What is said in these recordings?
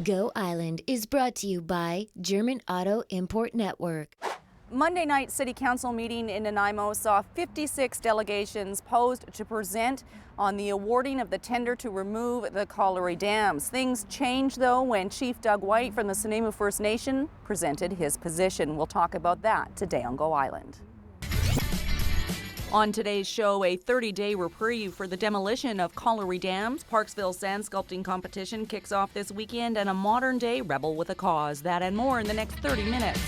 Go Island is brought to you by German Auto Import Network. Monday night City Council meeting in Nanaimo saw 56 delegations posed to present on the awarding of the tender to remove the Colliery Dams. Things changed, though, when Chief Doug White from the Nanaimo First Nation presented his position. We'll talk about that today on Go Island. On today's show, a 30-day reprieve for the demolition of Colliery Dams. Parksville sand sculpting competition kicks off this weekend, and a modern-day rebel with a cause. That and more in the next 30 minutes.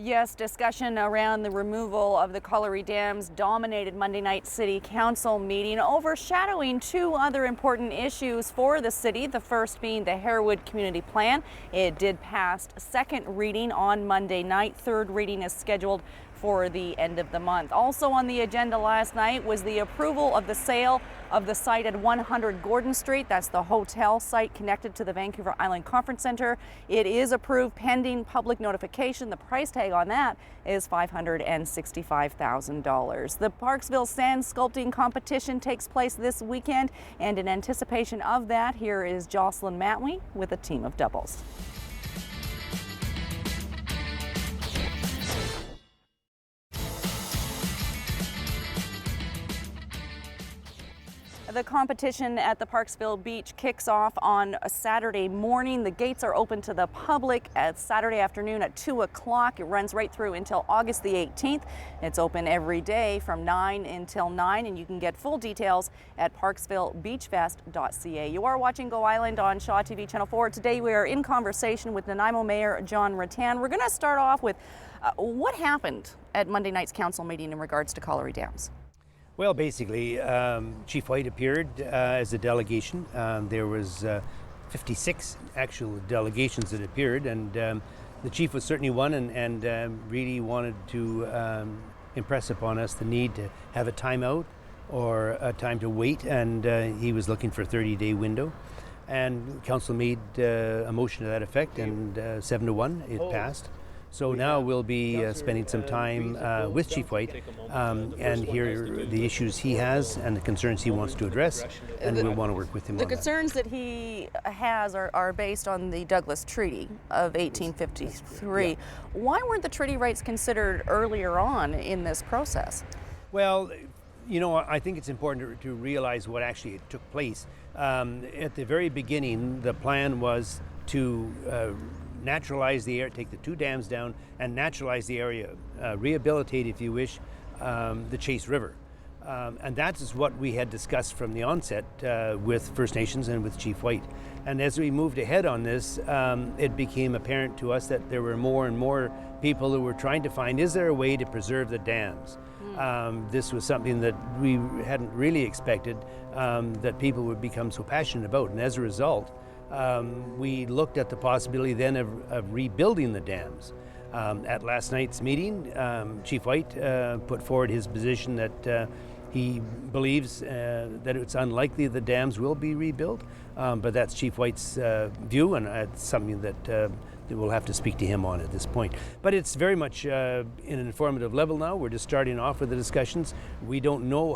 Yes, discussion around the removal of the Colliery Dams dominated Monday night City Council meeting, overshadowing two other important issues for the city. The first being the Harewood Community Plan. It did pass second reading on Monday night. Third reading is scheduled for the end of the month. Also on the agenda last night was the approval of the sale of the site at 100 Gordon Street. That's the hotel site connected to the Vancouver Island Conference Center. It is approved pending public notification. The price tag on that is $565,000. The Parksville sand sculpting competition takes place this weekend, and in anticipation of that, here is Jocelyn Matwee with a team of doubles. The competition at the Parksville Beach kicks off on a Saturday morning. The gates are open to the public at Saturday afternoon at 2 o'clock. It runs right through until August the 18th. It's open every day from 9 until 9, and you can get full details at parksvillebeachfest.ca. You are watching Go Island on Shaw TV Channel 4. Today we are in conversation with Nanaimo Mayor John Rutan. We're going to start off with what happened at Monday night's council meeting in regards to Colliery Dams. Well, basically, Chief White appeared as a delegation. There was 56 actual delegations that appeared, and the chief was certainly one, and really wanted to impress upon us the need to have a timeout or a time to wait, and he was looking for a 30-day window. And council made a motion to that effect, and 7-1, it passed. So now we'll be spending some time with Chief White and hear the issues he has and the concerns he wants to address, and we'll want to work with him on that. The concerns that he has are based on the Douglas Treaty of 1853. Yeah. Why weren't the treaty rights considered earlier on in this process? Well, you know, I think it's important to realize what actually took place. At the very beginning, the plan was to naturalize the area, take the two dams down and naturalize the area, rehabilitate, if you wish, the Chase River. And that is what we had discussed from the onset with First Nations and with Chief White. And as we moved ahead on this, it became apparent to us that there were more and more people who were trying to find, is there a way to preserve the dams? This was something that we hadn't really expected that people would become so passionate about. And as a result, we looked at the possibility then of rebuilding the dams. At last night's meeting, Chief White put forward his position that he believes that it's unlikely the dams will be rebuilt, but that's Chief White's view, and it's something that we'll have to speak to him on at this point. But it's very much in an informative level now. We're just starting off with the discussions. We don't know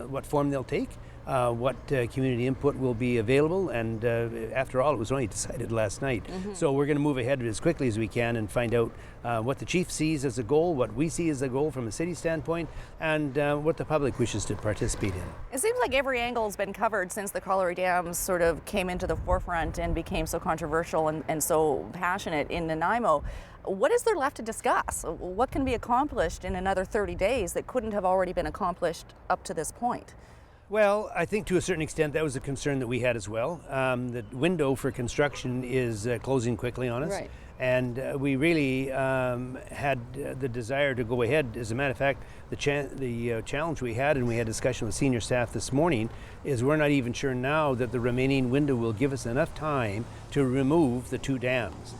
what form they'll take. What community input will be available, and after all, it was only decided last night. Mm-hmm. So we're going to move ahead as quickly as we can and find out what the chief sees as a goal, what we see as a goal from a city standpoint, and what the public wishes to participate in. It seems like every angle has been covered since the Colliery Dams sort of came into the forefront and became so controversial and so passionate in Nanaimo. What is there left to discuss? What can be accomplished in another 30 days that couldn't have already been accomplished up to this point? Well, I think to a certain extent that was a concern that we had as well. The window for construction is closing quickly on us. Right. And we really had the desire to go ahead. As a matter of fact, the challenge we had, and we had discussion with senior staff this morning, is we're not even sure now that the remaining window will give us enough time to remove the two dams.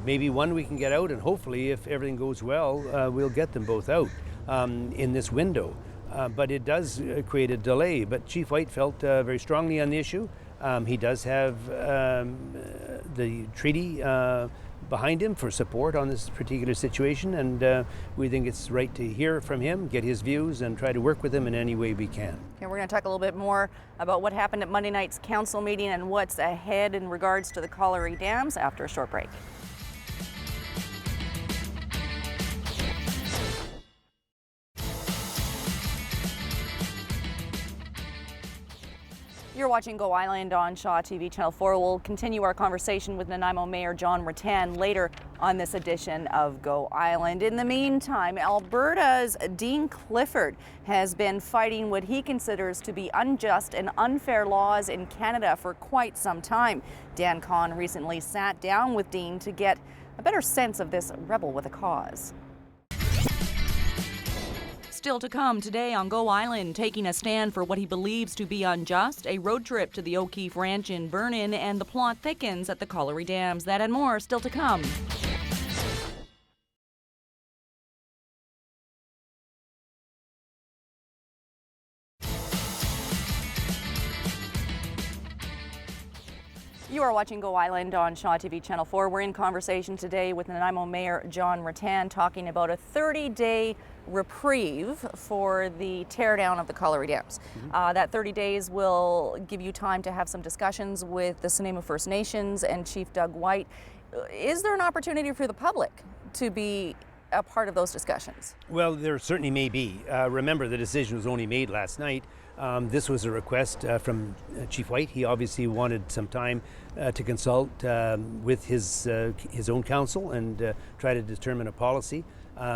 Maybe one we can get out, and hopefully, if everything goes well, we'll get them both out in this window. But it does create a delay. But Chief White felt very strongly on the issue. He does have the treaty behind him for support on this particular situation, and we think it's right to hear from him, get his views, and try to work with him in any way we can. Okay, we're going to talk a little bit more about what happened at Monday night's council meeting and what's ahead in regards to the Colliery Dams after a short break. You're watching Go Island on Shaw TV Channel 4. We'll continue our conversation with Nanaimo Mayor John Rutan later on this edition of Go Island. In the meantime, Alberta's Dean Clifford has been fighting what he considers to be unjust and unfair laws in Canada for quite some time. Dan Kahn recently sat down with Dean to get a better sense of this rebel with a cause. Still to come today on Go Island, taking a stand for what he believes to be unjust, a road trip to the O'Keefe Ranch in Vernon, and the plot thickens at the Colliery Dams. That and more still to come. You are watching Go Island on Shaw TV Channel 4. We're in conversation today with Nanaimo Mayor John Rutan, talking about a 30-day reprieve for the teardown of the Colliery Dams. That 30 days will give you time to have some discussions with the Nanaimo First Nations and Chief Doug White. Is there an opportunity for the public to be a part of those discussions? Well, there certainly may be. Remember, the decision was only made last night. This was a request from Chief White. He obviously wanted some time to consult with his own council and try to determine a policy.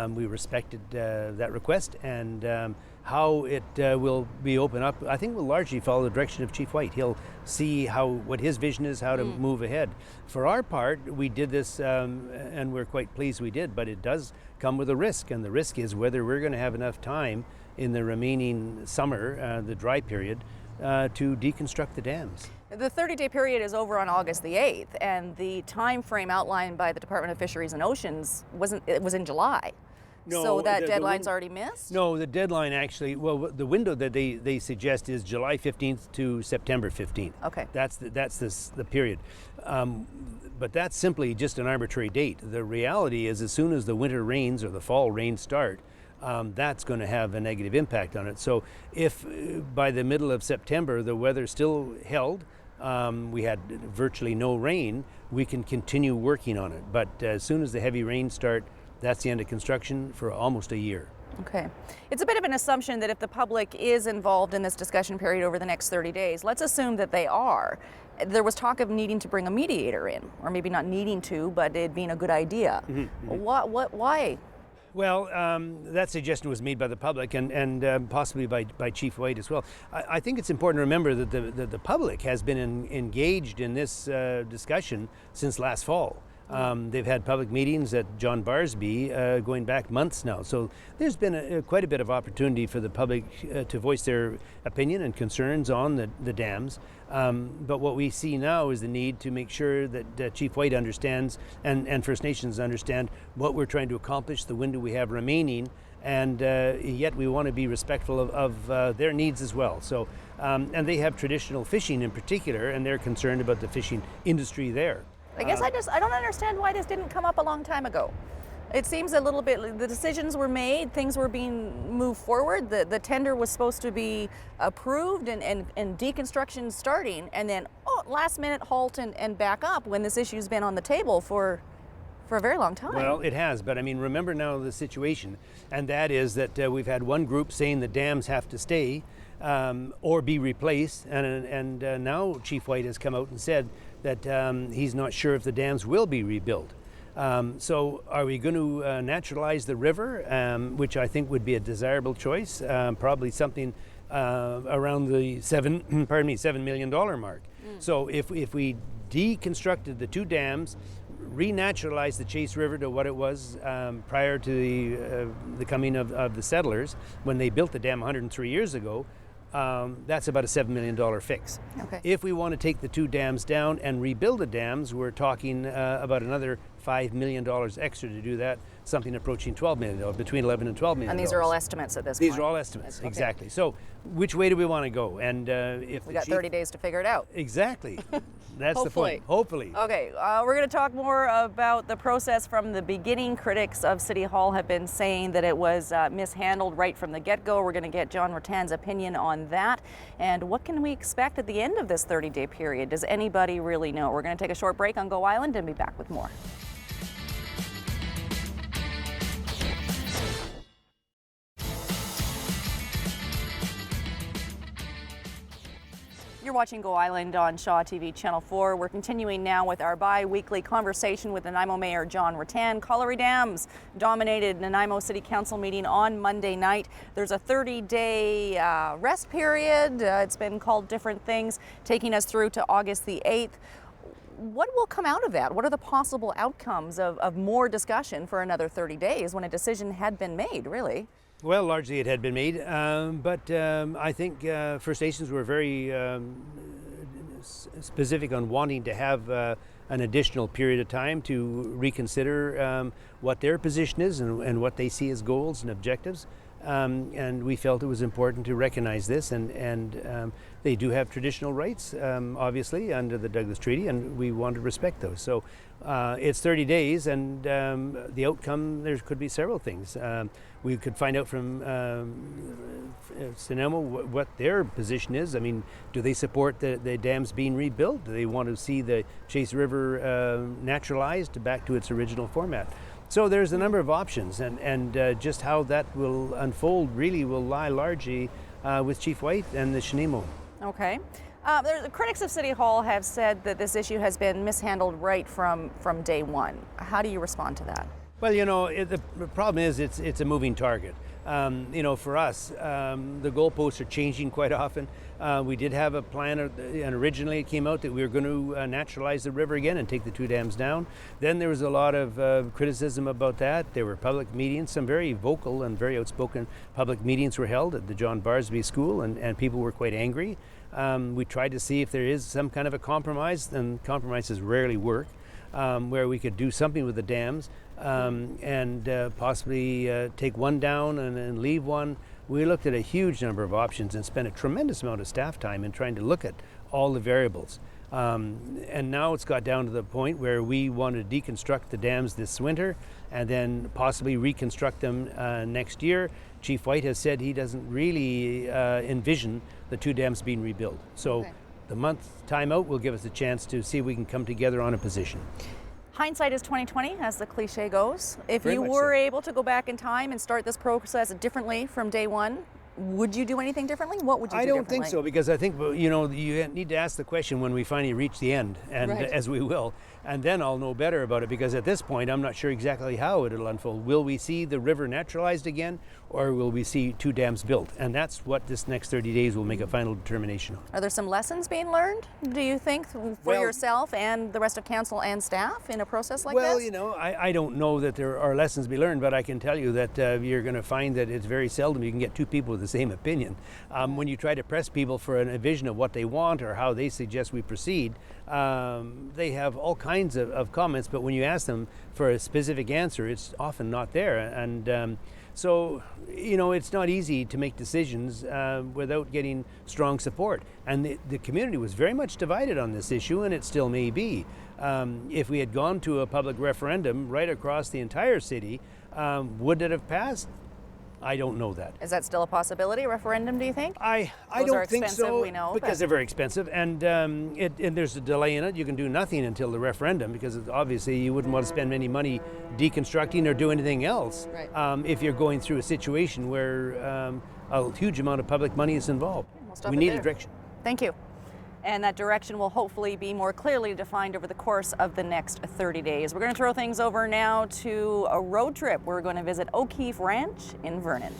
We respected that request, and how it will be opened up, I think, will largely follow the direction of Chief White. He'll see what his vision is, how to move ahead. For our part, we did this, and we're quite pleased we did, but it does come with a risk, and the risk is whether we're going to have enough time in the remaining summer, the dry period, to deconstruct the dams. The 30-day period is over on August the 8th, and the time frame outlined by the Department of Fisheries and Oceans was in July. No, so that deadline's already missed? No, the deadline actually, well, the window that they suggest is July 15th to September 15th. Okay. That's the period. But that's simply just an arbitrary date. The reality is, as soon as the winter rains or the fall rains start, that's going to have a negative impact on it. So if by the middle of September the weather still held, we had virtually no rain, we can continue working on it. But as soon as the heavy rains start, that's the end of construction for almost a year. Okay. It's a bit of an assumption that if the public is involved in this discussion period over the next 30 days, let's assume that they are. There was talk of needing to bring a mediator in, or maybe not needing to, but it being a good idea. Why? Well, that suggestion was made by the public and possibly by Chief White as well. I think it's important to remember that the public has been engaged in this discussion since last fall. They've had public meetings at John Barsby going back months now. So there's been quite a bit of opportunity for the public to voice their opinion and concerns on the dams. But what we see now is the need to make sure that Chief White understands and First Nations understand what we're trying to accomplish, the window we have remaining, and yet we want to be respectful of their needs as well. So, and they have traditional fishing in particular, and they're concerned about the fishing industry there. I guess I don't understand why this didn't come up a long time ago. It seems a little bit, the decisions were made, things were being moved forward, the tender was supposed to be approved and deconstruction starting, and then last minute halt and back up when this issue's been on the table for a very long time. Well, it has, but I mean, remember now the situation, and that is that we've had one group saying the dams have to stay or be replaced, and now Chief White has come out and said that he's not sure if the dams will be rebuilt. So are we going to naturalize the river, which I think would be a desirable choice, probably something around the $7 million mark. So if we deconstructed the two dams, renaturalized the Chase River to what it was prior to the coming of the settlers when they built the dam 103 years ago, That's about a $7 million fix. Okay. If we want to take the 2 dams down and rebuild the dams, we're talking about another $5 million extra to do that, something approaching $12 million, between $11 and $12 million. And these are all estimates at this point? These are all estimates, Okay. exactly. So which way do we want to go? And if We got 30 days to figure it out. Exactly. That's the Hopefully. point. Hopefully. Okay, we're going to talk more about the process from the beginning. Critics of City Hall have been saying that it was mishandled right from the get-go. We're going to get John Rutan's opinion on that. And what can we expect at the end of this 30-day period? Does anybody really know? We're going to take a short break on Go Island and be back with more. You're watching Go Island on Shaw TV Channel 4. We're continuing now with our bi-weekly conversation with Nanaimo Mayor John Rutan. Colliery Dams dominated Nanaimo City Council meeting on Monday night. There's a 30-day rest period. It's been called different things, taking us through to August the 8th. What will come out of that? What are the possible outcomes of more discussion for another 30 days when a decision had been made, really? Well, largely it had been made, but I think First Nations were very specific on wanting to have an additional period of time to reconsider what their position is and what they see as goals and objectives. And we felt it was important to recognize this, and they do have traditional rights, obviously, under the Douglas Treaty, and we want to respect those. So it's 30 days, and the outcome, there could be several things. We could find out from Nanaimo what their position is. I mean, do they support the dams being rebuilt? Do they want to see the Chase River naturalized back to its original format? So there's a number of options, and just how that will unfold really will lie largely with Chief White and the Nanaimo. Okay. The critics of City Hall have said that this issue has been mishandled right from day one. How do you respond to that? Well, you know, the problem is it's a moving target. You know, for us, the goalposts are changing quite often. We did have a plan, and originally it came out that we were going to naturalize the river again and take the 2 dams down. Then there was a lot of criticism about that. There were public meetings, some very vocal and very outspoken public meetings were held at the John Barsby School, and people were quite angry. We tried to see if there is some kind of a compromise, and compromises rarely work, where we could do something with the dams. And possibly take one down and leave one. We looked at a huge number of options and spent a tremendous amount of staff time in trying to look at all the variables. And now it's got down to the point where we want to deconstruct the dams this winter and then possibly reconstruct them next year. Chief White has said he doesn't really envision the 2 dams being rebuilt. So the month timeout will give us a chance to see if we can come together on a position. Hindsight is 20/20, as the cliche goes. If Very you much were so. able to go back in time and start this process differently from day one, would you do anything differently? What would you do I don't differently? think so, because I think, you know, you need to ask the question when we finally reach the end, and as we will, and then I'll know better about it, because at this point I'm not sure exactly how it'll unfold. Will we see the river naturalized again, or will we see 2 dams built? And that's what this next 30 days will make a final determination on. Are there some lessons being learned, do you think, for yourself and the rest of council and staff in a process like this? Well, you know, I don't know that there are lessons to be learned, but I can tell you that you're going to find that it's very seldom you can get 2 people with the same opinion. When you try to press people for a vision of what they want or how they suggest we proceed, they have all kinds of comments, but when you ask them for a specific answer, it's often not there. And so, you know, it's not easy to make decisions without getting strong support. And the community was very much divided on this issue, and it still may be. If we had gone to a public referendum right across the entire city, would it have passed? I don't know that. Is that still a possibility, a referendum, do you think? I Those don't are think expensive, so, we know, because but- they're very expensive, and there's a delay in it. You can do nothing until the referendum, because obviously you wouldn't want to spend any money deconstructing or do anything else if you're going through a situation where a huge amount of public money is involved. We'll stop We it need there. a direction. Thank you. And that direction will hopefully be more clearly defined over the course of the next 30 days. We're going to throw things over now to a road trip. We're going to visit O'Keefe Ranch in Vernon.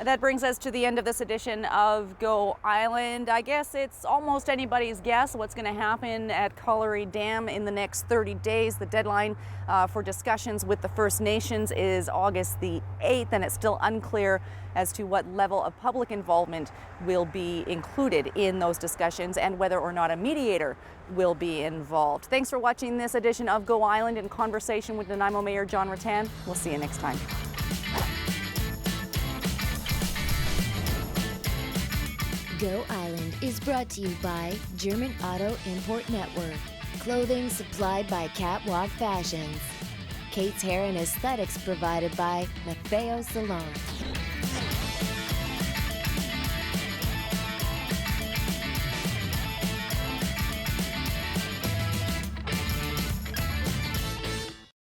That brings us to the end of this edition of Go Island. I guess it's almost anybody's guess what's going to happen at Colliery Dam in the next 30 days. The deadline for discussions with the First Nations is August the 8th, and it's still unclear as to what level of public involvement will be included in those discussions and whether or not a mediator will be involved. Thanks for watching this edition of Go Island in conversation with Nanaimo Mayor John Rutan. We'll see you next time. Go Island is brought to you by German Auto Import Network. Clothing supplied by Catwalk Fashions. Kate's Hair and Aesthetics provided by Maffeo Salon.